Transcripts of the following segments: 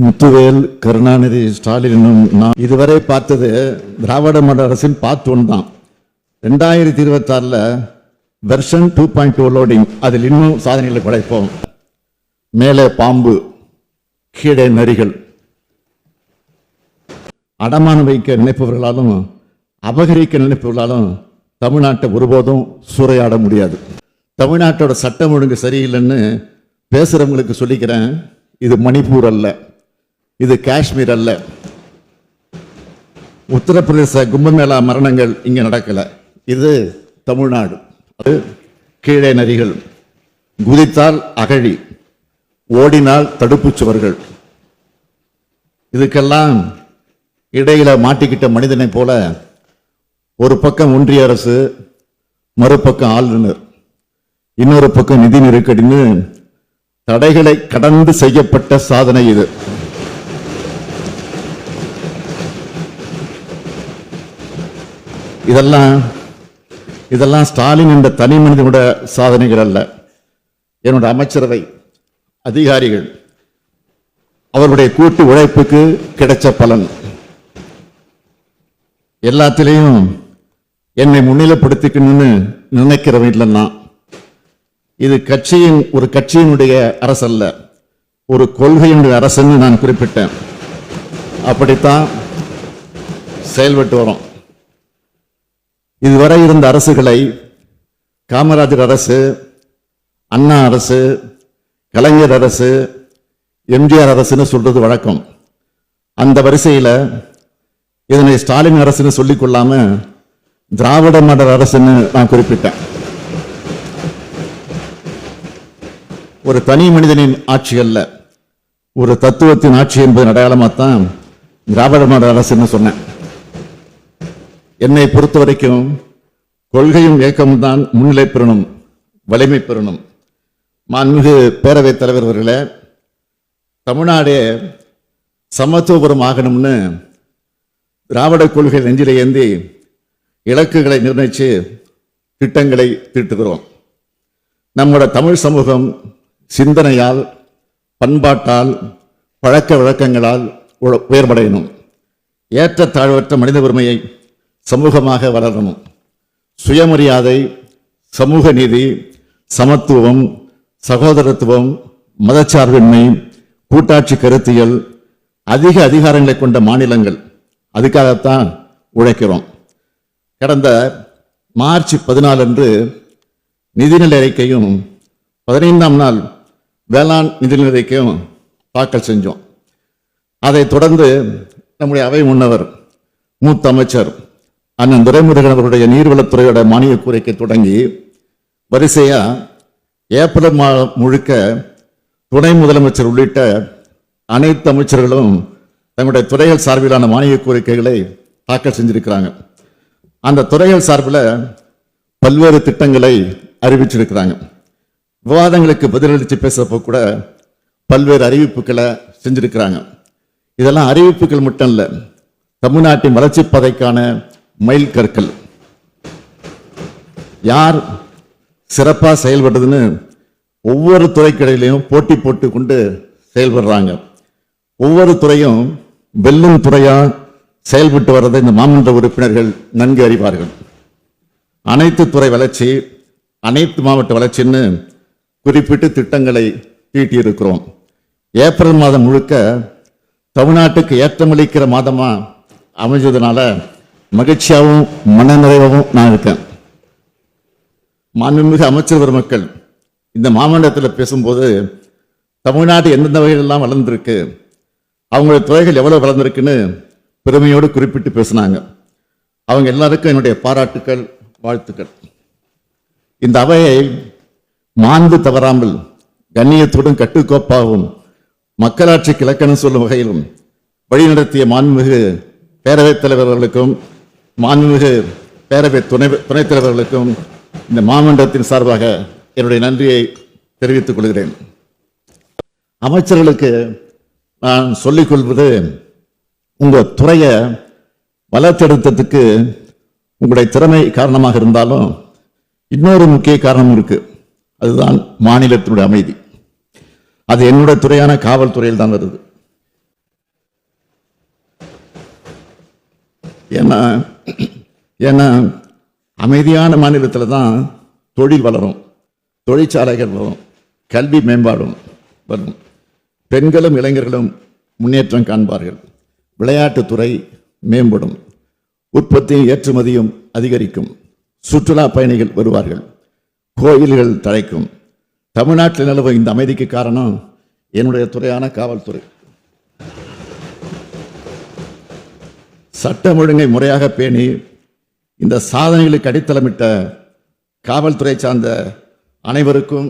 முத்துவேல், கருணாநிதி, ஸ்டாலின் நான் இதுவரை பார்த்தது திராவிட மாடல் அரசின் பார்ட் 1 தான். 2026 வெர்ஷன் 2.2 லோடிங். அதில் இன்னும் சாதனைகளை படைப்போம். மேலே பாம்பு, கீழே நரிகள். அடமானம் வைக்க நினைப்பவர்களாலும் அபகரிக்க நினைப்பவர்களாலும் தமிழ்நாட்டை ஒருபோதும் சூறையாட முடியாது. தமிழ்நாட்டோட சட்டம் ஒழுங்கு சரியில்லைன்னு பேசுறவங்களுக்கு சொல்லிக்கிறேன், இது மணிப்பூர் அல்ல, இது காஷ்மீர் அல்ல. உத்தரப்பிரதேச கும்பமேளா மரணங்கள் இங்கே நடக்கல, இது தமிழ்நாடு. அது கீழே நரிகள், குதித்தால் அகழி, ஓடினால் தடுப்புச் சுவர்கள். இதுக்கெல்லாம் இடையில மாட்டிக்கிட்ட மனிதனை போல ஒரு பக்கம் ஒன்றிய அரசு, மறுபக்கம் ஆளுநர், இன்னொரு பக்கம் நிதி நெருக்கடின்னு தடைகளை கடந்து செய்யப்பட்ட சாதனை இது. இதெல்லாம் ஸ்டாலின் என்ற தனி மனிதனோட சாதனைகள் அல்ல. என்னோட அமைச்சரவை அதிகாரிகள் அவருடைய கூட்டு உழைப்புக்கு கிடைச்ச பலன். எல்லாத்திலையும் என்னை முன்னிலைப்படுத்திக்கணும்னு நினைக்கிறவன் இல்லைன்னா, இது ஒரு கட்சியினுடைய அரசல்ல, ஒரு கொள்கையினுடைய அரசுன்னு நான் குறிப்பிட்டேன். அப்படித்தான் செயல்பட்டு வரோம். இதுவரை இருந்த அரசுகளை காமராஜர் அரசு, அண்ணா அரசு, கலைஞர் அரசு, எம்ஜிஆர் அரசுன்னு சொல்றது வழக்கம். அந்த வரிசையில் இதனை ஸ்டாலின் அரசுன்னு சொல்லிக் கொள்ளாம திராவிட மாடல் அரசுன்னு நான் குறிப்பிட்டேன். ஒரு தனி மனிதனின் ஆட்சி அல்ல, ஒரு தத்துவத்தின் ஆட்சி என்பது அடையாளமாத்தான் திராவிட மாடல் அரசுன்னு சொன்னேன். என்னை பொறுத்த வரைக்கும் கொள்கையும் இயக்கமும் தான் முன்னிலை பெறணும், வலிமை பெறணும். மாண்புமிகு பேரவைத் தலைவர் அவர்களே, தமிழ்நாடே சமத்துவபுரம் ஆகணும்னு திராவிட கொள்கை நெஞ்சிலே ஏந்தி இலக்குகளை நிர்ணயித்து திட்டங்களை தீட்டுகிறோம். நம்முடைய தமிழ் சமூகம் சிந்தனையால், பண்பாட்டால், பழக்க வழக்கங்களால் உயர்வடையணும். ஏற்றத்தாழ்வற்ற மனித உரிமையை சமூகமாக வளரணும். சுயமரியாதை, சமூக நீதி, சமத்துவம், சகோதரத்துவம், மதச்சார்பின்மை, கூட்டாட்சி கருத்தியல், அதிக அதிகாரங்களை கொண்ட மாநிலங்கள், அதுக்காகத்தான் உழைக்கிறோம். கடந்த மார்ச் 14 அன்று நிதிநிலை அறிக்கையும் 15ஆம் நாள் வேளாண் நிதிநிலை அறிக்கையும் தாக்கல் செஞ்சோம். அதைத் தொடர்ந்து நம்முடைய அவை முன்னவர் மூத்த அமைச்சர் அண்ணன் துரைமுருகன் அவருடைய நீர்வளத்துறையோட மானிய கோரிக்கை தொடங்கி வரிசையா ஏப்ரல் மாதம் முழுக்க துணை முதலமைச்சர் உள்ளிட்ட அனைத்து அமைச்சர்களும் தங்களுடைய துறைகள் சார்பிலான மானிய கோரிக்கைகளை தாக்கல் செஞ்சிருக்கிறாங்க. அந்த துறைகள் சார்பில் பல்வேறு திட்டங்களை அறிவிச்சிருக்கிறாங்க. விவாதங்களுக்கு பதிலளித்து பேசுறப்போ கூட பல்வேறு அறிவிப்புகளை செஞ்சிருக்கிறாங்க. இதெல்லாம் அறிவிப்புகள் மட்டும் இல்லை, தமிழ்நாட்டின் வளர்ச்சி பாதைக்கான மைல் கற்கள். யார் சிறப்பாக செயல்படுறதுன்னு ஒவ்வொரு துறைக்கிடையிலையும் போட்டி போட்டு கொண்டு செயல்படுறாங்க. ஒவ்வொரு துறையும் வெல்லும் துறையா செயல்பட்டு வர்றதை இந்த மாமன்ற உறுப்பினர்கள் நன்கு அறிவார்கள். அனைத்து துறை வளர்ச்சி, அனைத்து மாவட்ட வளர்ச்சின்னு குறிப்பிட்டு திட்டங்களை தீட்டியிருக்கிறோம். ஏப்ரல் மாதம் முழுக்க தமிழ்நாட்டுக்கு ஏற்றமளிக்கிற மாதமா அமைஞ்சதுனால மகிழ்ச்சியாகவும் மனநிறைவாகவும் நான் இருக்கேன். மாண்புமிகு அமைச்சர் பெருமக்கள் இந்த மாமண்டலத்தில் பேசும்போது தமிழ்நாடு எந்தெந்த வகையிலெல்லாம் வளர்ந்துருக்கு, அவங்களுடைய துறைகள் எவ்வளவு வளர்ந்துருக்குன்னு பெருமையோடு குறிப்பிட்டு பேசினாங்க. அவங்க எல்லாருக்கும் என்னுடைய பாராட்டுக்கள், வாழ்த்துக்கள். இந்த அவையை மாண்பு தவறாமல் கண்ணியத்துடன் கட்டுக்கோப்பாகவும் மக்களாட்சிக்கு இலக்கணம் சொல்லும் வகையிலும் வழிநடத்திய மாண்புமிகு பேரவைத் தலைவர்களுக்கும் மாண்புமிகு பேரவை துணைத் தலைவர்களுக்கும் இந்த மாமன்றத்தின் சார்பாக என்னுடைய நன்றியை தெரிவித்துக் கொள்கிறேன். அமைச்சர்களுக்கு நான் சொல்லிக் கொள்வது, உங்கள் துறையை வளர்த்தெடுத்ததுக்கு உங்களுடைய திறமை காரணமாக இருந்தாலும் இன்னொரு முக்கிய காரணம் இருக்கு, அதுதான் மாநிலத்தினுடைய அமைதி. அது என்னுடைய துறையான காவல்துறையில் தான் வருது. ஏன்னா ஏன்னா அமைதியான மாநிலத்தில் தான் தொழில் வளரும், தொழிற்சாலைகள் வரும், கல்வி மேம்பாடும் வரும், பெண்களும் இளைஞர்களும் முன்னேற்றம் காண்பார்கள், விளையாட்டுத்துறை மேம்படும், உற்பத்தியும் ஏற்றுமதியும் அதிகரிக்கும், சுற்றுலா பயணிகள் வருவார்கள், கோயில்கள் தழைக்கும். தமிழ்நாட்டில் நிலவும் இந்த அமைதிக்கு காரணம் என்னுடைய துறையான காவல்துறை. சட்டம் ஒழுங்கை முறையாக பேணி இந்த சாதனைகளுக்கு அடித்தளமிட்ட காவல்துறை சார்ந்த அனைவருக்கும்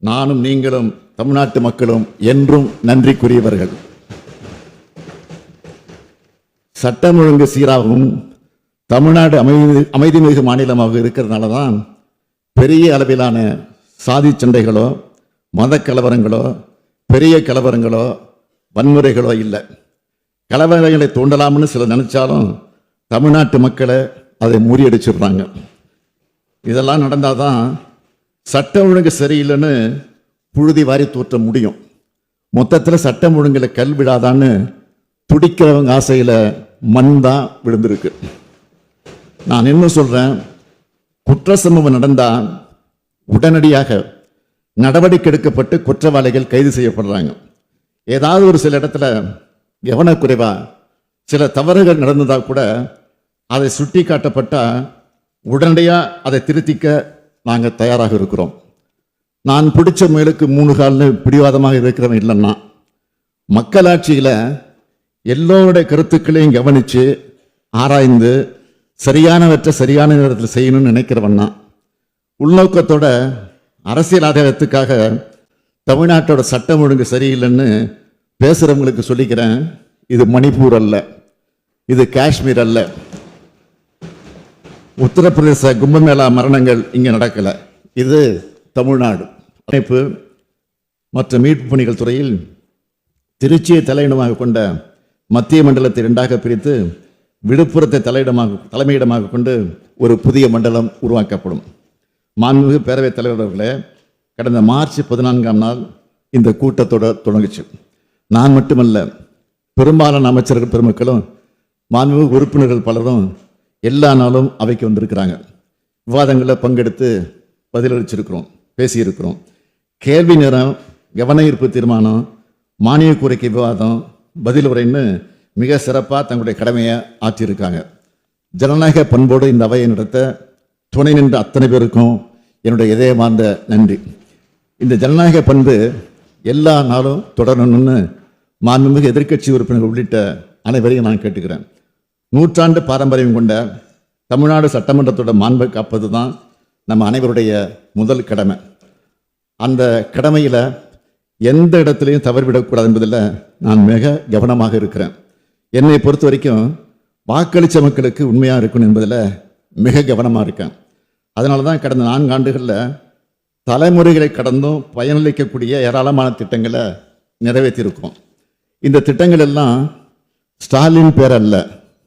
நானும் நீங்களும் தமிழ்நாட்டு மக்களும் என்றும் நன்றிக்குரியவர்கள். சட்டம் ஒழுங்கு சீராகவும் தமிழ்நாடு அமைதிமிகு மாநிலமாக இருக்கிறதுனால தான் பெரிய அளவிலான சாதி சண்டைகளோ மத கலவரங்களோ பெரிய கலவரங்களோ வன்முறைகளோ இல்லை. கலவரங்களை தூண்டலாம்னு சிலர் நினைச்சாலும் தமிழ்நாட்டு மக்களை அதை முறியடிச்சிடுறாங்க. இதெல்லாம் நடந்தால் தான் சட்டம் ஒழுங்கு சரியில்லைன்னு புழுதி வாரி தூற்ற முடியும். மொத்தத்தில் சட்டம் ஒழுங்கில் கல் விடாதான்னு துடிக்கிறவங்க ஆசையில் மண் தான் விழுந்திருக்கு. நான் என்ன சொல்கிறேன், குற்ற சம்பவம் நடந்தால் உடனடியாக நடவடிக்கை எடுக்கப்பட்டு குற்றவாளிகள் கைது செய்யப்படுறாங்க. ஏதாவது ஒரு சில இடத்துல கவனக்குறைவா சில தவறுகள் நடந்ததாக கூட அதை சுட்டி காட்டப்பட்டால் உடனடியாக அதை திருத்திக்க நாங்கள் தயாராக இருக்கிறோம். நான் பிடிச்ச முயலுக்கு 3 கால்னு பிடிவாதமாக இருக்கிறவன் இல்லைன்னா, மக்களாட்சியில் எல்லோருடைய கருத்துக்களையும் கவனித்து ஆராய்ந்து சரியானவற்றை சரியான நேரத்தில் செய்யணும்னு நினைக்கிறவன்னா, உள்நோக்கத்தோட அரசியல் ஆதாயத்துக்காக தமிழ்நாட்டோட சட்டம் ஒழுங்கு சரியில்லைன்னு பேசுகிறவங்களுக்கு சொல்லிக்கிறேன், இது மணிப்பூர் அல்ல, இது காஷ்மீர் அல்ல, உத்தரப்பிரதேச கும்பமேளா மரணங்கள் இங்கே நடக்கலை, இது தமிழ்நாடு. அமைப்பு மற்றும் மீட்பு பணிகள் துறையில் திருச்சியை தலையிடமாக கொண்ட மத்திய மண்டலத்தை 2ஆக பிரித்து விழுப்புரத்தை தலைமையிடமாக கொண்டு ஒரு புதிய மண்டலம் உருவாக்கப்படும். மாண்புமிகு பேரவைத் தலைவர் அவர்களே, கடந்த மார்ச் 14ஆம் நாள் இந்த கூட்டத்தொடர் தொடங்குச்சு. நான் மட்டுமல்ல, பெரும்பாலான அமைச்சர்கள் பெருமக்களும் மாண்புமிகு உறுப்பினர்கள் பலரும் எல்லா நாளும் அவைக்கு வந்திருக்கிறாங்க. விவாதங்களில் பங்கெடுத்து பதிலளிச்சிருக்கிறோம், பேசியிருக்கிறோம். கேள்வி நேரம், கவன ஈர்ப்பு தீர்மானம், மானிய கோரிக்கை விவாதம், பதில் உரைன்னு மிக சிறப்பாக தங்களுடைய கடமையை ஆற்றியிருக்காங்க. ஜனநாயக பண்போடு இந்த அவையை நடத்த துணை நின்ற அத்தனை பேருக்கும் என்னுடைய இதயமார்ந்த நன்றி. இந்த ஜனநாயக பண்பு எல்லா நாளும் தொடரணும்னு மாண்புமிகு எதிர்க்கட்சி உறுப்பினர்கள் உள்ளிட்ட அனைவரையும் நான் கேட்டுக்கிறேன். 100 ஆண்டு பாரம்பரியம் கொண்ட தமிழ்நாடு சட்டமன்றத்தோட மாண்பை காப்பது தான் நம்ம அனைவருடைய முதல் கடமை. அந்த கடமையில் எந்த இடத்துலையும் தவறிவிடக்கூடாது என்பதில் நான் மிக கவனமாக இருக்கிறேன். என்னை பொறுத்த வரைக்கும் வாக்களித்த மக்களுக்கு உண்மையாக இருக்கணும் என்பதில் மிக கவனமாக இருக்கேன். அதனால தான் கடந்த 4 ஆண்டுகளில் தலைமுறைகளை கடந்தும் பயனளிக்கக்கூடிய ஏராளமான திட்டங்களை நிறைவேற்றியிருக்கோம். இந்த திட்டங்கள் எல்லாம் ஸ்டாலின் பேர் அல்ல,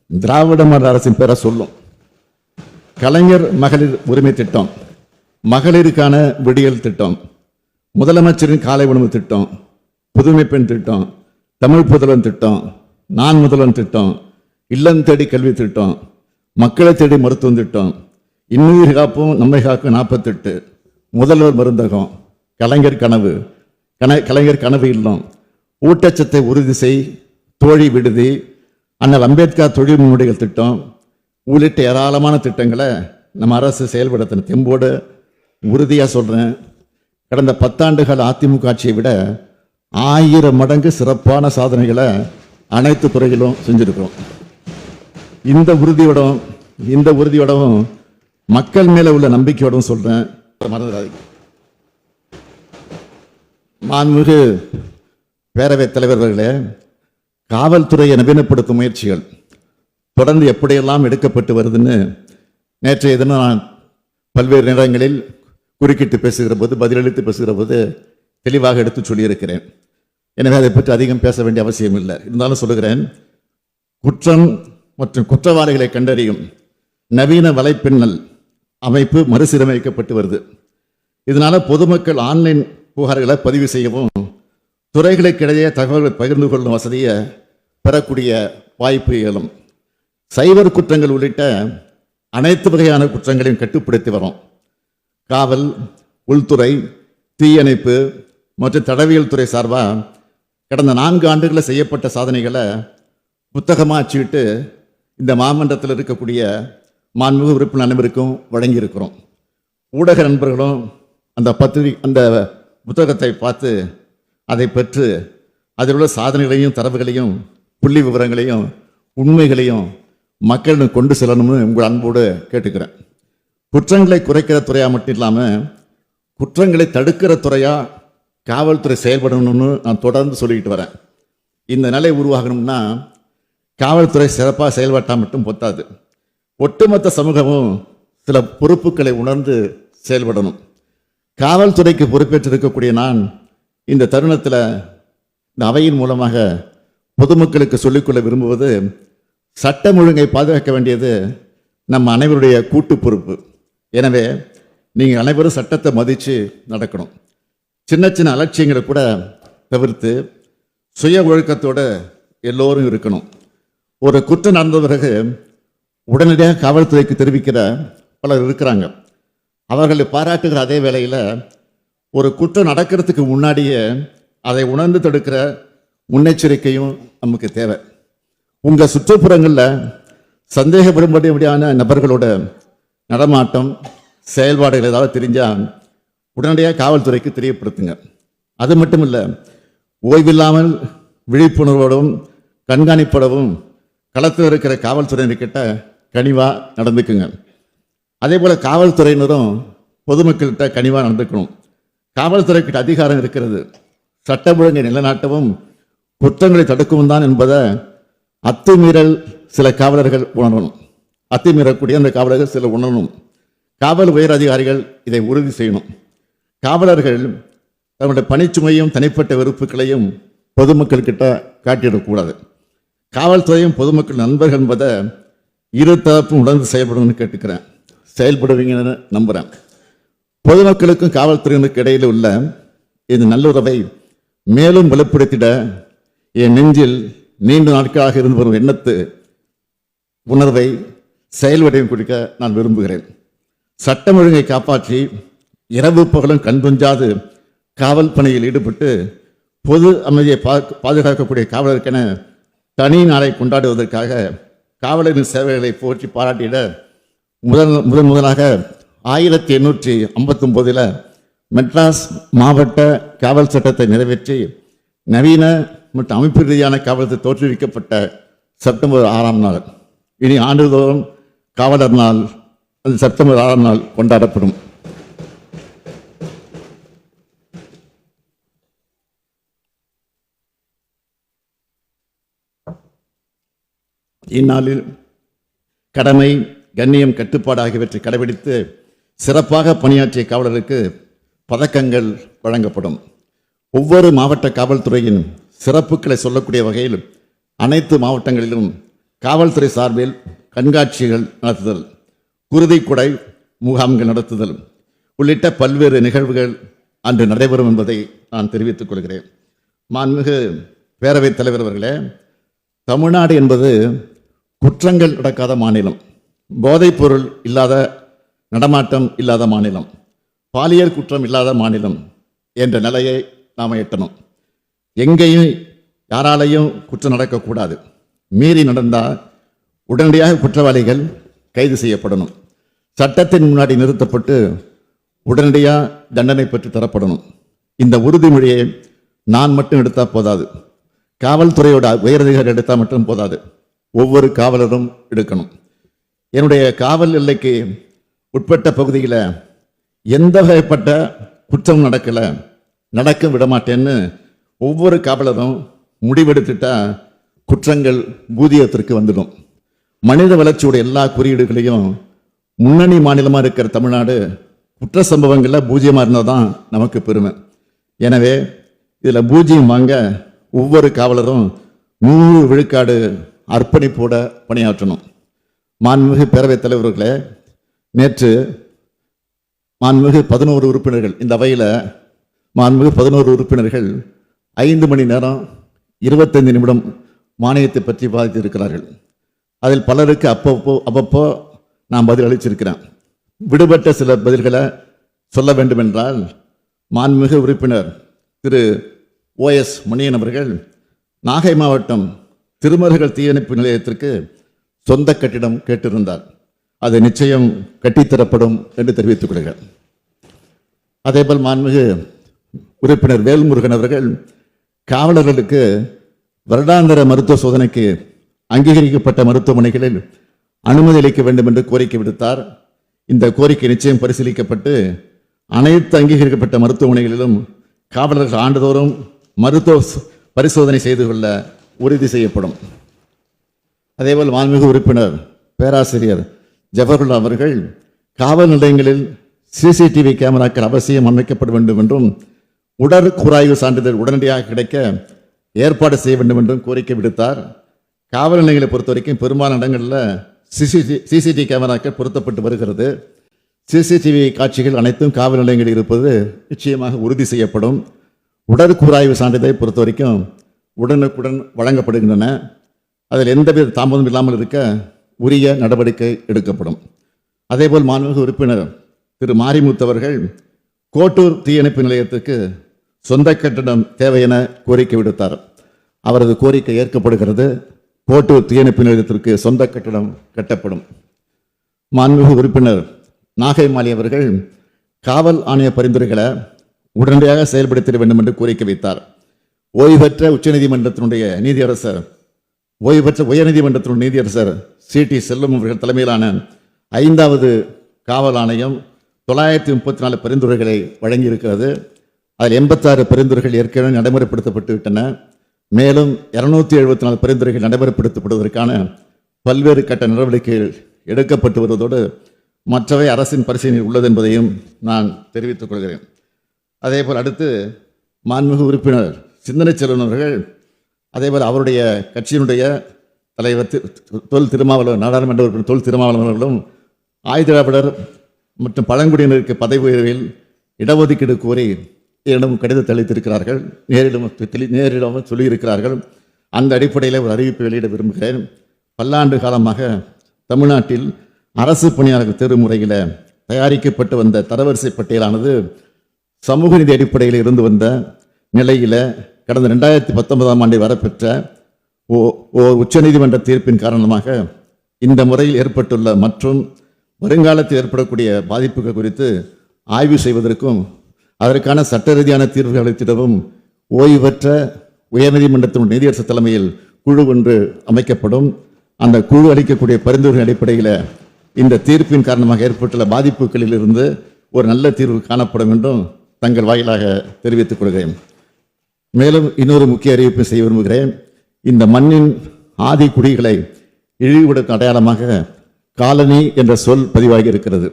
திராவிட மாடல் அரசின் பேரை சொல்லும். கலைஞர் மகளிர் உரிமை திட்டம், மகளிருக்கான விடியல் திட்டம், முதலமைச்சரின் காலை உணவு திட்டம், புதுமை பெண் திட்டம், தமிழ் புதல்வன் திட்டம், நான் முதல்வன் திட்டம், இல்லம் தேடி கல்வி திட்டம், மக்களை தேடி மருத்துவம் திட்டம், இன்னுயிர் காப்போம் நம்மை காக்கும் 48, முதல்வர் மருந்தகம், கலைஞர் கனவு, கலைஞர் கனவு இல்லம், ஊட்டச்சத்தை உறுதி செய், தோழி விடுதி, அண்ணல் அம்பேத்கர் தொழில் முன்னோடிகள் திட்டம் உள்ளிட்ட ஏராளமான திட்டங்களை நம்ம அரசு செயல்படுத்தின தெம்போடு உறுதியாக சொல்கிறேன். கடந்த 10 ஆண்டுகள் அதிமுக ஆட்சியை விட 1000 மடங்கு சிறப்பான சாதனைகளை அனைத்து துறையிலும் செஞ்சுருக்கிறோம். இந்த உறுதியோடவும் மக்கள் மேலே உள்ள நம்பிக்கையோடவும் சொல்கிறேன், மறந்துடாதீங்க. மாண்புமிகு பேரவைத் தலைவர்களே, காவல்துறையை நவீனப்படுத்தும் முயற்சிகள் தொடர்ந்து எப்படியெல்லாம் எடுக்கப்பட்டு வருதுன்னு நேற்றைய தினம் நான் பல்வேறு நேரங்களில் குறுக்கிட்டு பேசுகிற போது, பதிலளித்து பேசுகிற போது தெளிவாக எடுத்து சொல்லியிருக்கிறேன். எனவே அதை பற்றி அதிகம் பேச வேண்டிய அவசியம் இல்லை. இருந்தாலும் சொல்லுகிறேன், குற்றம் மற்றும் குற்றவாளிகளை கண்டறியும் நவீன வலைப்பின்னல் அமைப்பு மறுசீரமைக்கப்பட்டு வருது. இதனால பொதுமக்கள் ஆன்லைன் புகார்களை பதிவு செய்யவும், துறைகளுக்கிடையே தகவல்களை பகிர்ந்து கொள்ளும் வசதியை பெறக்கூடிய வாய்ப்பு இயலும். சைபர் குற்றங்கள் உள்ளிட்ட அனைத்து வகையான குற்றங்களையும் கட்டுப்படுத்தி வரோம். காவல், உள்துறை, தீயணைப்பு மற்றும் தடவியல் துறை சார்பாக கடந்த 4 ஆண்டுகளில் செய்யப்பட்ட சாதனைகளை புத்தகமாக அச்சுக்கிட்டு இந்த மாமன்றத்தில் இருக்கக்கூடிய மாண்புமிகு உறுப்பினர் அனைவருக்கும் வழங்கியிருக்கிறோம். ஊடக நண்பர்களும் அந்த புத்தகத்தை பார்த்து அதை பெற்று அதில் உள்ள சாதனைகளையும் தரவுகளையும் புள்ளி விவரங்களையும் உண்மைகளையும் மக்களிடம் கொண்டு செல்லணும்னு உங்கள் அன்போடு கேட்டுக்கிறேன். குற்றங்களை குறைக்கிற துறையாக மட்டும் இல்லாமல் குற்றங்களை தடுக்கிற துறையாக காவல்துறை செயல்படணும்னு நான் தொடர்ந்து சொல்லிக்கிட்டு வரேன். இந்த நிலை உருவாகணும்னா காவல்துறை சிறப்பாக செயல்பட்டால் மட்டும் பொத்தாது, ஒட்டுமொத்த சமூகமும் சில பொறுப்புகளை உணர்ந்து செயல்படணும். காவல்துறைக்கு பொறுப்பேற்றிருக்கக்கூடிய நான் இந்த தருணத்தில் இந்த அவையின் மூலமாக பொதுமக்களுக்கு சொல்லிக்கொள்ள விரும்புவது, சட்டம் ஒழுங்கை பாதுகாக்க வேண்டியது நம்ம அனைவருடைய கூட்டு பொறுப்பு. எனவே நீங்கள் அனைவரும் சட்டத்தை மதித்து நடக்கணும். சின்ன சின்ன அலட்சியங்களை கூட தவிர்த்து சுய ஒழுக்கத்தோடு எல்லோரும் இருக்கணும். ஒரு குற்றம் நடந்த பிறகு உடனடியாக காவல்துறைக்கு தெரிவிக்கிற பலர் இருக்கிறாங்க. அவர்களை பாராட்டுகிற அதே வேளையில் ஒரு குற்றம் நடக்கிறதுக்கு முன்னாடியே அதை உணர்ந்து தடுக்கிற முன்னெச்சரிக்கையும் நமக்கு தேவை. உங்கள் சுற்றுப்புறங்களில் சந்தேகப்படும்படியான நபர்களோட நடமாட்டம், செயல்பாடுகள் ஏதாவது தெரிஞ்சால் உடனடியாக காவல்துறைக்கு தெரியப்படுத்துங்க. அது மட்டும் இல்லை, ஓய்வில்லாமல் விழிப்புணர்வோடும் கண்காணிப்படவும் களத்தில் இருக்கிற காவல்துறையினர்கிட்ட கனிவாக நடந்துக்குங்க. அதே போல் காவல்துறையினரும் பொதுமக்கள்கிட்ட கனிவாக நடந்துக்கணும். காவல்துறைக்கிட்ட அதிகாரம் இருக்கிறது, சட்ட ஒழுங்கை நிலைநாட்டவும் குற்றங்களை தடுக்கவும் தான் என்பதை அத்துமீறல் சில காவலர்கள் உணரணும். அத்துமீறக்கூடிய அந்த காவலர்கள் சில உணரணும். காவல் உயர் அதிகாரிகள் இதை உறுதி செய்யணும். காவலர்கள் தங்களுடைய பணிச்சுமையும் தனிப்பட்ட வெறுப்புகளையும் பொதுமக்கள்கிட்ட காட்டிடக்கூடாது. காவல்துறையும் பொதுமக்கள் நண்பர்கள் என்பதை இரு தரப்பும் உணர்ந்து செயல்படணும்னு கேட்டுக்கிறேன். செயல்படுவீங்கன்னு நம்புகிறேன். பொதுமக்களுக்கும் காவல்துறையினருக்கு இடையில் உள்ள இந்த நல்லுறவை மேலும் வலுப்படுத்திட என் நெஞ்சில் நீண்ட நாட்களாக இருந்து வரும் உணர்வை செயல்வடையும் கொடுக்க நான் விரும்புகிறேன். சட்டம் ஒழுங்கை காப்பாற்றி இரவு பகலும் கண்துஞ்சாது காவல் பணியில் ஈடுபட்டு பொது அமைதியை பாதுகாக்கக்கூடிய காவலருக்கென தனி நாளை கொண்டாடுவதற்காக காவலரின் சேவைகளை போற்றி பாராட்டிட முதலாக 1859 மெட்ராஸ் மாவட்ட காவல் சட்டத்தை நிறைவேற்றி நவீன மற்றும் அமைப்பு ரீதியான காவலத்தை தோற்றுவிக்கப்பட்ட செப்டம்பர் 6ஆம் நாள். இனி ஆண்டுதோறும் காவலர் நாள் அது செப்டம்பர் 6ஆம் நாள் கொண்டாடப்படும். இந்நாளில் கடமை, கண்ணியம், கட்டுப்பாடு ஆகியவற்றை கடைபிடித்து சிறப்பாக பணியாற்றிய காவலருக்கு பதக்கங்கள் வழங்கப்படும். ஒவ்வொரு மாவட்ட காவல்துறையின் சிறப்புகளை சொல்லக்கூடிய வகையில் அனைத்து மாவட்டங்களிலும் காவல்துறை சார்பில் கண்காட்சிகள் நடத்துதல், குருதிக்குடை முகாம்கள் நடத்துதல் உள்ளிட்ட பல்வேறு நிகழ்வுகள் அன்று நடைபெறும் என்பதை நான் தெரிவித்துக் கொள்கிறேன். மாண்புமிகு பேரவைத் தலைவர் அவர்களே, தமிழ்நாடு என்பது குற்றங்கள் நடக்காத மாநிலம், போதைப்பொருள் இல்லாத நடமாட்டம் இல்லாத மாநிலம், பாலியல் குற்றம் இல்லாத மாநிலம் என்ற நிலையை நாம் எட்டணும். எங்கேயும் யாராலையும் குற்றம் நடக்கக்கூடாது. மீறி நடந்தால் உடனடியாக குற்றவாளிகள் கைது செய்யப்படணும். சட்டத்தின் முன்னாடி நிறுத்தப்பட்டு உடனடியாக தண்டனை பெற்று தரப்படணும். இந்த உறுதிமொழியை நான் மட்டும் எடுத்தால் போதாது, காவல்துறையோட உயரதிகாரி எடுத்தால் மட்டும் போதாது, ஒவ்வொரு காவலரும் எடுக்கணும். என்னுடைய காவல் எல்லைக்கு உட்பட்ட பகுதியில் எந்த வகைப்பட்ட குற்றம் நடக்க விடமாட்டேன்னு ஒவ்வொரு காவலரும் முடிவெடுத்துட்டா குற்றங்கள் பூஜ்ஜியத்திற்கு வந்துடும். மனித வளர்ச்சியோட எல்லா குறியீடுகளையும் முன்னணி மாநிலமாக இருக்கிற தமிழ்நாடு குற்ற சம்பவங்களில் பூஜ்ஜியமாக இருந்தால் தான் நமக்கு பெருமை. எனவே இதில் பூஜ்ஜியம் வாங்க ஒவ்வொரு காவலரும் 100 விழுக்காடு அர்ப்பணிப்போட பணியாற்றணும். மாண்புமிகு பேரவைத் தலைவர்களே, நேற்று மாண்புமிகு 11 உறுப்பினர்கள், இந்த அவையில் மாண்புமிகு 11 உறுப்பினர்கள் 5 மணி நேரம் 25 நிமிடம் மானியத்தை பற்றி விவாதித்திருக்கிறார்கள். அதில் பலருக்கு அப்பப்போ நான் பதில் அளிச்சிருக்கிறேன். விடுபட்ட சில பதில்களை சொல்ல வேண்டும் என்றால், மாண்புமிகு உறுப்பினர் திரு OS மணியன் அவர்கள் நாகை மாவட்டம் திருமருகல் தீயணைப்பு நிலையத்திற்கு சொந்த கட்டிடம் கேட்டிருந்தார். அது நிச்சயம் கட்டித்தரப்படும் என்று தெரிவித்துக் கொள்கிறேன். அதேபோல் மாண்புமிகு உறுப்பினர் வேல்முருகன் அவர்கள் காவலர்களுக்கு வருடாந்திர மருத்துவ சோதனைக்கு அங்கீகரிக்கப்பட்ட மருத்துவமனைகளில் அனுமதி அளிக்க வேண்டும் என்று கோரிக்கை விடுத்தார். இந்த கோரிக்கை நிச்சயம் பரிசீலிக்கப்பட்டு அனைத்து அங்கீகரிக்கப்பட்ட மருத்துவமனைகளிலும் காவலர்கள் ஆண்டுதோறும் மருத்துவ பரிசோதனை செய்து கொள்ள உறுதி செய்யப்படும். அதேபோல் மாண்புமிகு உறுப்பினர் பேராசிரியர் ஜவஹர்லால் அவர்கள் காவல் நிலையங்களில் CCTV கேமராக்கள் அவசியம் அமைக்கப்பட வேண்டும் என்றும் உடற்கூறாய்வு சான்றிதழ் உடனடியாக கிடைக்க ஏற்பாடு செய்ய வேண்டும் என்றும் கோரிக்கை விடுத்தார். காவல் நிலையங்களை பொறுத்த வரைக்கும் பெரும்பாலான இடங்களில் CCTV கேமராக்கள் பொருத்தப்பட்டு வருகிறது. CCTV காட்சிகள் அனைத்தும் காவல் நிலையங்களில் இருப்பது நிச்சயமாக உறுதி செய்யப்படும். உடற்கூறாய்வு சான்றிதழை பொறுத்த வரைக்கும் உடனுக்குடன் வழங்கப்படுகின்றன. அதில் எந்தவித தாமதம் இல்லாமல் இருக்க உரிய நடவடிக்கை எடுக்கப்படும். அதேபோல் மாண்புமிகு உறுப்பினர் திரு மாரிமுத்து அவர்கள் கோட்டூர் தீயணைப்பு நிலையத்துக்கு சொந்த கட்டடம் தேவை என கோரிக்கை விடுத்தார். அவரது கோரிக்கை ஏற்கப்படுகிறது. கோட்டூர் தீயணைப்பு நிலையத்திற்கு சொந்த கட்டடம் கட்டப்படும். மாண்புமிகு உறுப்பினர் நாகை மாலி அவர்கள் காவல் ஆணைய பரிந்துரைகளை உடனடியாக செயல்படுத்த வேண்டும் என்று கோரிக்கை வைத்தார். ஓய்வு பெற்ற உச்சநீதிமன்றத்தினுடைய நீதியரசர் உயர்நீதிமன்றத்தினுடைய நீதியரசர் CT செல்வம் அவர்கள் தலைமையிலான 5வது காவல் ஆணையம் 934 பரிந்துரைகளை வழங்கியிருக்கிறது. அதில் 86 பரிந்துரைகள் ஏற்கனவே நடைமுறைப்படுத்தப்பட்டு விட்டன. மேலும் 274 பரிந்துரைகள் நடைமுறைப்படுத்தப்படுவதற்கான பல்வேறு கட்ட நடவடிக்கைகள் எடுக்கப்பட்டு வருவதோடு மற்றவை அரசின் பரிசீலனையில் உள்ளது என்பதையும் நான் தெரிவித்துக் கொள்கிறேன். அதேபோல் அடுத்து மாண்புமிகு உறுப்பினர் சிந்தனை செல்வன் அவர்கள் அதேபோல் அவருடைய கட்சியினுடைய தலைவர் தொல் திருமாவளவன் நாடாளுமன்ற உறுப்பினர் தொல் திருமாவளவன் அவர்களும் ஆயுதிராவிடர் மற்றும் பழங்குடியினருக்கு பதவி உயர்வில் இடஒதுக்கீடு கோரி என்னிடம் கடிதத்தை அளித்திருக்கிறார்கள். நேரிடம் சொல்லியிருக்கிறார்கள். அந்த அடிப்படையில் ஒரு அறிவிப்பை வெளியிட விரும்புகிறேன். பல்லாண்டு காலமாக தமிழ்நாட்டில் அரசு பணியாளர்கள் தேர்வு முறையில் தயாரிக்கப்பட்டு வந்த தரவரிசை பட்டியலானது சமூக நீதி அடிப்படையில் இருந்து வந்த நிலையில் கடந்த 2019ஆம் ஆண்டில் வரப்பெற்ற உச்சநீதிமன்ற தீர்ப்பின் காரணமாக இந்த முறையில் ஏற்பட்டுள்ள மற்றும் வருங்காலத்தில் ஏற்படக்கூடிய பாதிப்புகள் குறித்து ஆய்வு செய்வதற்கும் அதற்கான சட்ட ரீதியான தீர்வுகள் அளித்திடவும் ஓய்வு பெற்ற உயர்நீதிமன்றத்தின் நீதியரசர் தலைமையில் குழு ஒன்று அமைக்கப்படும். அந்த குழு அளிக்கக்கூடிய பரிந்துரைகளின் அடிப்படையில் இந்த தீர்ப்பின் காரணமாக ஏற்பட்டுள்ள பாதிப்புகளில் இருந்து ஒரு நல்ல தீர்வு காணப்படும் என்றும் தங்கள் வாயிலாக தெரிவித்துக் கொள்கிறேன். மேலும் இன்னொரு முக்கிய அறிவிப்பை செய்ய விரும்புகிறேன். இந்த மண்ணின் ஆதி குடிகளை இழிவுபடுத்தும் அடையாளமாக காலனி என்ற சொல் பதிவாகி இருக்கிறது.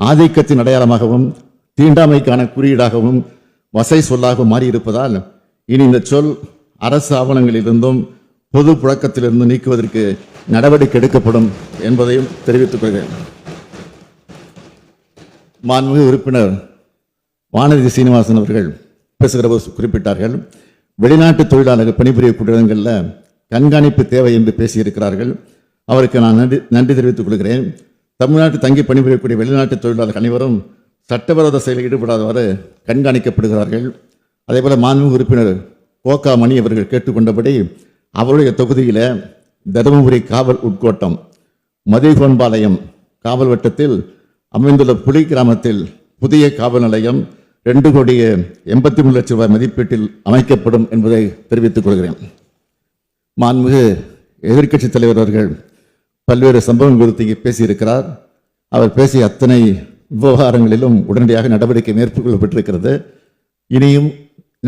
ஆதிக்கத்தின் அடையாளமாகவும் தீண்டாமைக்கான குறியீடாகவும் வசை சொல்லாகவும் மாறியிருப்பதால் இனி இந்த சொல் அரசு ஆவணங்களிலிருந்தும் பொது புழக்கத்திலிருந்து நீக்குவதற்கு நடவடிக்கை எடுக்கப்படும் என்பதையும் தெரிவித்துக் கொள்கிறேன். மாண்புமிகு உறுப்பினர் வானதி சீனிவாசன் அவர்கள் பேசுகிற போது குறிப்பிட்டார்கள், வெளிநாட்டு தொழிலாளர்கள் பணிபுரியக்கூடிய இடங்களில் கண்காணிப்பு தேவை என்று பேசியிருக்கிறார்கள். அவருக்கு நான் நன்றி தெரிவித்துக் கொள்கிறேன். தமிழ்நாட்டு தங்கி பணிபுரியக்கூடிய வெளிநாட்டு தொழிலாளர்கள் அனைவரும் சட்டவிரோத செயலில் ஈடுபடாதவாறு கண்காணிக்கப்படுகிறார்கள். அதேபோல் மாண்புமிகு உறுப்பினர் கோகா மணி அவர்கள் கேட்டுக்கொண்டபடி அவருடைய தொகுதியில் தருமபுரி காவல் உட்கோட்டம் மதிகோன்பாளையம் காவல் வட்டத்தில் அமைந்துள்ள புலி கிராமத்தில் புதிய காவல் நிலையம் 2,83,00,000 ரூபாய் மதிப்பீட்டில் அமைக்கப்படும் என்பதை தெரிவித்துக் கொள்கிறேன். மாண்புமிகு எதிர்க்கட்சித் தலைவர் அவர்கள் பல்வேறு சம்பவங்கள் குறித்து பேசியிருக்கிறார். அவர் பேசிய அத்தனை விவகாரங்களிலும் உடனடியாக நடவடிக்கை மேற்கொள்ளப்பட்டிருக்கிறது. இனியும்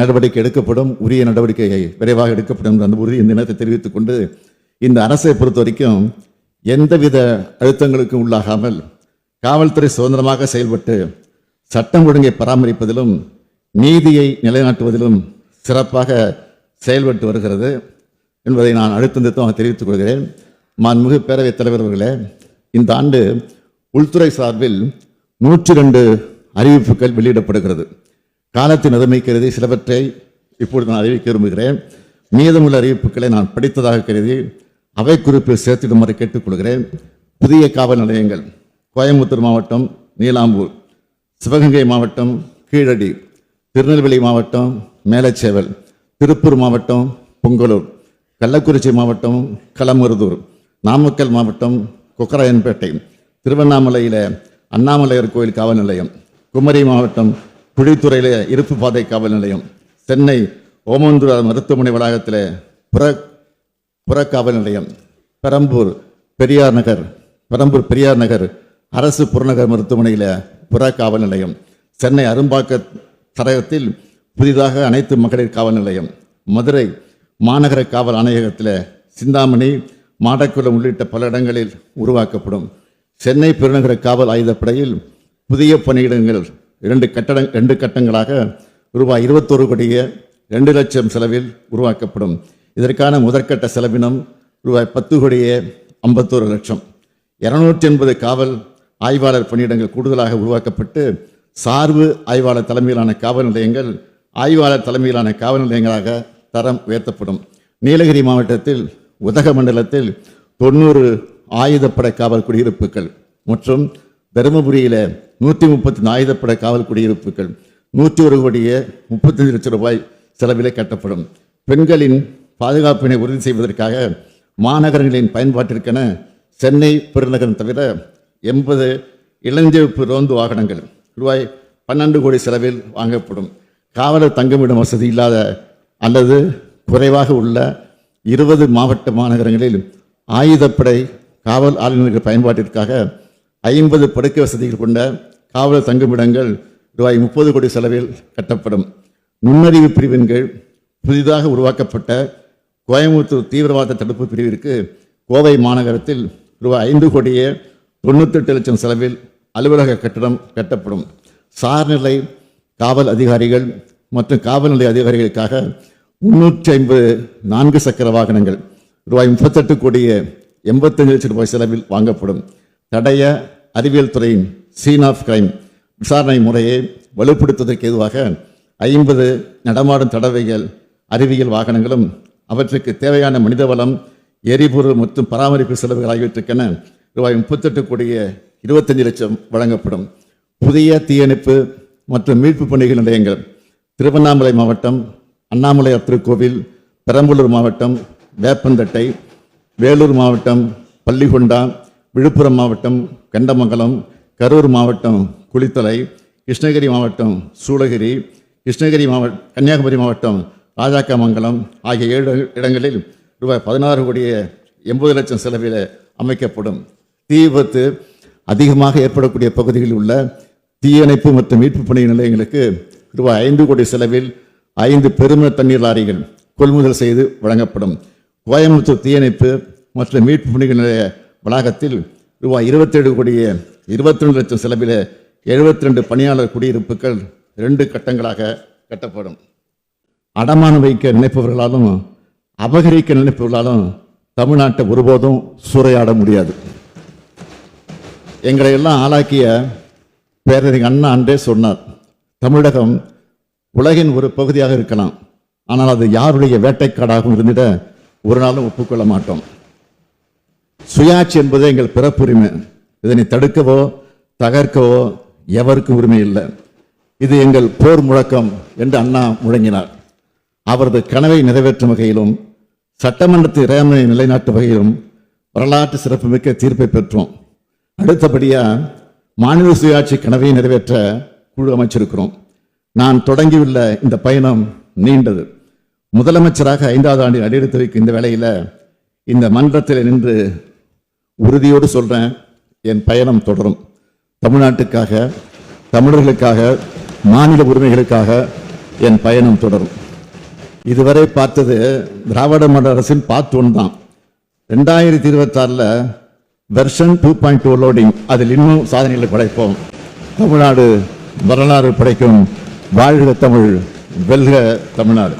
நடவடிக்கை எடுக்கப்படும், உரிய நடவடிக்கை விரைவாக எடுக்கப்படும் என்ற அந்த உறுதி இந்த நேரத்தை தெரிவித்துக் கொண்டு, இந்த அரசை பொறுத்த வரைக்கும் எந்தவித அழுத்தங்களுக்கும் உள்ளாகாமல் காவல்துறை சுதந்திரமாக செயல்பட்டு சட்டம் ஒழுங்கை பராமரிப்பதிலும் நீதியை நிலைநாட்டுவதிலும் சிறப்பாக செயல்பட்டு வருகிறது என்பதை நான் அழுத்தம் தெரிவித்துக் கொள்கிறேன். மாண்புமிகு பேரவைத் தலைவர் அவர்களே, இந்த ஆண்டு உள்துறை சார்பில் 102 அறிவிப்புகள் வெளியிடப்படுகிறது. காலத்தின் அருமை கருதி சிலவற்றை இப்பொழுது நான் அறிவிக்க விரும்புகிறேன். மீதமுள்ள அறிவிப்புகளை நான் படித்ததாக கருதி அவை குறிப்பில் சேர்த்திடுமாறு கேட்டுக்கொள்கிறேன். புதிய காவல் நிலையங்கள் கோயம்புத்தூர் மாவட்டம் நீலாம்பூர், சிவகங்கை மாவட்டம் கீழடி, திருநெல்வேலி மாவட்டம் மேலச்சேவல், திருப்பூர் மாவட்டம் பொங்கலூர், கள்ளக்குறிச்சி மாவட்டம் களமருதூர், நாமக்கல் மாவட்டம் கொக்கராயன்பேட்டை, திருவண்ணாமலையில் அண்ணாமலையார் கோயில் காவல் நிலையம், குமரி மாவட்டம் குழித்துறையில் இருப்பு பாதை காவல் நிலையம், சென்னை ஓமந்தூர் மருத்துவமனை வளாகத்தில் புறக்காவல் நிலையம், பெரம்பூர் பெரியார் நகர் அரசு புறநகர் மருத்துவமனையில் புறக்காவல் நிலையம், சென்னை அரும்பாக்க சரகத்தில் புதிதாக அனைத்து மகளிர் காவல் நிலையம், மதுரை மாநகர காவல் ஆணையகத்தில் சிந்தாமணி, மாடக்குளம் உள்ளிட்ட பல இடங்களில் உருவாக்கப்படும். சென்னை பெருநகர காவல் ஆயுதப்படையில் புதிய பணியிடங்கள் 2 கட்டங்களாக ரூபாய் 21 கோடியே 2 லட்சம் செலவில் உருவாக்கப்படும். இதற்கான முதற்கட்ட செலவினம் ரூபாய் 10 கோடியே 51 லட்சம். 280 காவல் ஆய்வாளர் பணியிடங்கள் கூடுதலாக உருவாக்கப்பட்டு சார்பு ஆய்வாளர் தலைமையிலான காவல் நிலையங்கள் ஆய்வாளர் தலைமையிலான காவல் நிலையங்களாக தரம் உயர்த்தப்படும். நீலகிரி மாவட்டத்தில் உதகமண்டலத்தில் 90 ஆயுதப்படை காவல் குடியிருப்புகள் மற்றும் தருமபுரியில் 134 ஆயுதப்படை காவல் குடியிருப்புகள் 101 கோடியே 35 லட்சம் ரூபாய் செலவிலே கட்டப்படும். பெண்களின் பாதுகாப்பினை உறுதி செய்வதற்காக மாநகரங்களின் பயன்பாட்டிற்கென சென்னை பெருநகரம் தவிர 80 இளஞ்சிவப்பு ரோந்து வாகனங்கள் ரூபாய் 12 கோடி செலவில் வாங்கப்படும். காவலர் தங்குமிடம் வசதி இல்லாத அல்லது குறைவாக உள்ள 20 மாவட்ட மாநகரங்களில் ஆயுதப்படை காவல் ஆளுநர்கள் பயன்பாட்டிற்காக 50 படுக்கை வசதிகள் கொண்ட காவலர் தங்குமிடங்கள் ரூபாய் 30 கோடி செலவில் கட்டப்படும். நுண்ணறிவு பிரிவின் கீழ் புதிதாக உருவாக்கப்பட்ட கோயம்புத்தூர் தீவிரவாத தடுப்பு பிரிவிற்கு கோவை மாநகரத்தில் ரூபாய் 5 கோடியே 98 லட்சம் செலவில் அலுவலக கட்டடம் கட்டப்படும். சார்நிலை காவல் அதிகாரிகள் மற்றும் காவல் நிலைய அதிகாரிகளுக்காக 350 4 சக்கர வாகனங்கள் ரூபாய் 38 கோடியே 85 லட்சம் ரூபாய் செலவில் வாங்கப்படும். தடய அறிவியல் துறையின் சீன் ஆஃப் கிரைம் விசாரணை முறையை வலுப்படுத்துவதற்கு ஏதுவாக 50 நடமாடும் தடவைகள் அறிவியல் வாகனங்களும் அவற்றுக்கு தேவையான மனிதவளம், எரிபொருள் மற்றும் பராமரிப்பு செலவுகள் ஆகியவற்றுக்கென ரூபாய் 38 கோடியே 25 லட்சம் வழங்கப்படும். புதிய தீயணைப்பு மற்றும் மீட்பு பணிகள் நிலையங்கள் திருவண்ணாமலை மாவட்டம் அண்ணாமலையார் திருக்கோவில், பெரம்பலூர் மாவட்டம் வேப்பந்தட்டை, வேலூர் மாவட்டம் பள்ளிகொண்டா, விழுப்புரம் மாவட்டம் கண்டமங்கலம், கரூர் மாவட்டம் குளித்தலை, கிருஷ்ணகிரி மாவட்டம் சூளகிரி, கன்னியாகுமரி மாவட்டம் ராஜாக்கமங்கலம் ஆகிய 7 இடங்களில் ரூபாய் 16 கோடியே 80 லட்சம் செலவில் அமைக்கப்படும். தீ விபத்து அதிகமாக ஏற்படக்கூடிய பகுதிகளில் உள்ள தீயணைப்பு மற்றும் மீட்பு பணி நிலையங்களுக்கு ரூபாய் 5 கோடி செலவில் 5 பெரும தண்ணீர் லாரிகள் கொள்முதல் செய்து வழங்கப்படும். கோயம்புத்தூர் தீயணைப்பு மற்றும் மீட்பு பணிகள் நிலைய வளாகத்தில் ரூபாய் 27 கோடியே 22 லட்சம் செலவில் 72 பணியாளர் குடியிருப்புகள் 2 கட்டங்களாக கட்டப்படும். அடமானம் வைக்க நினைப்பவர்களாலும் அபகரிக்க நினைப்பவர்களாலும் தமிழ்நாட்டை ஒருபோதும் சூறையாட முடியாது. எங்களை எல்லாம் ஆளாக்கிய பேரறிஞர் அண்ணா அன்றே சொன்னார், தமிழகம் உலகின் ஒரு பகுதியாக இருக்கலாம், ஆனால் அது யாருடைய வேட்டைக்காடாகவும் இருந்திட ஒரு நாளும் ஒப்புக்கொள்ள மாட்டோம். சுயாட்சி என்பது எங்கள் பிறப்புரிமை. இதனை தடுக்கவோ தகர்க்கவோ எவருக்கும் உரிமை இல்லை. இது எங்கள் போர் முழக்கம் என்று அண்ணா முழங்கினார். அவரது கனவை நிறைவேற்றும் வகையிலும் சட்டமன்றத்தின் இறையாண்மையை நிலைநாட்டும் வகையிலும் வரலாற்று சிறப்புமிக்க தீர்ப்பை பெற்றோம். அடுத்தபடியாக மாநில சுயாட்சி கனவை நிறைவேற்ற குழு அமைச்சிருக்கிறோம். நான் தொடங்கியுள்ள இந்த பயணம் நீண்டது. முதலமைச்சராக 5வது ஆண்டில் அடியெடுத்து வைக்கும் இந்த வேளையில் இந்த மன்றத்தில் நின்று உறுதியோடு சொல்றேன், என் பயணம் தொடரும். தமிழ்நாட்டுக்காக, தமிழர்களுக்காக, மாநில உரிமைகளுக்காக என் பயணம் தொடரும். இதுவரை பார்த்தது திராவிட மாடல் அரசின் பார்ட் 1 தான். 2026 வெர்ஷன் 2.2 லோடிங், அதில் இன்னும் சாதனைகளை படைப்போம். தமிழ்நாடு வரலாறு படைக்கும். வாழ்க தமிழ், வெல்க தமிழ்நாடு.